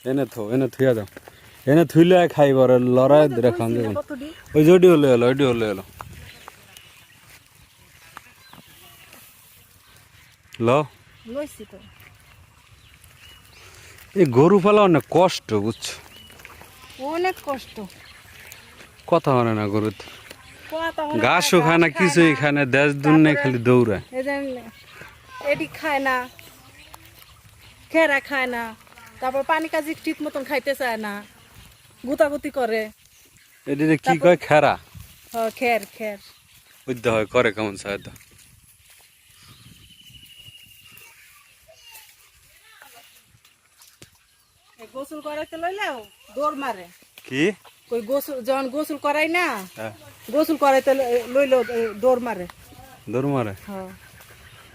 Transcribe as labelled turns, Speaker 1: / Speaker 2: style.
Speaker 1: এনে থুয়া দাও এনে থুইলে খাইবার লড়াই ধরে খান দেবেন ওই জডি হলে এলো ওইটি হলে এলো ল এই গরু পালা অনেক কষ্ট বুঝছো
Speaker 2: অনেক কষ্ট
Speaker 1: কথা হয় না গরুতে ঘাসও খায় না কিছুই খায় না দেশ দুনিয়া খালি দৌড়ায়
Speaker 2: এটি খায় না খেরা খায় না তারপর পানি কাজি ঠিক মতন খাইতে চায় না গুতাগুতি করে
Speaker 1: এদিকে কি কয় খেরা
Speaker 2: খের খের
Speaker 1: বুঝতে হয় করে কেমন সাহায্য
Speaker 2: গোসল করাইতে লইলেও দৌড় মারে
Speaker 1: কি
Speaker 2: কই গোসল যখন গোসল করাই না গোসল করাইতে লইলেও দৌড় মারে
Speaker 1: দৌড় মারে
Speaker 2: হ্যাঁ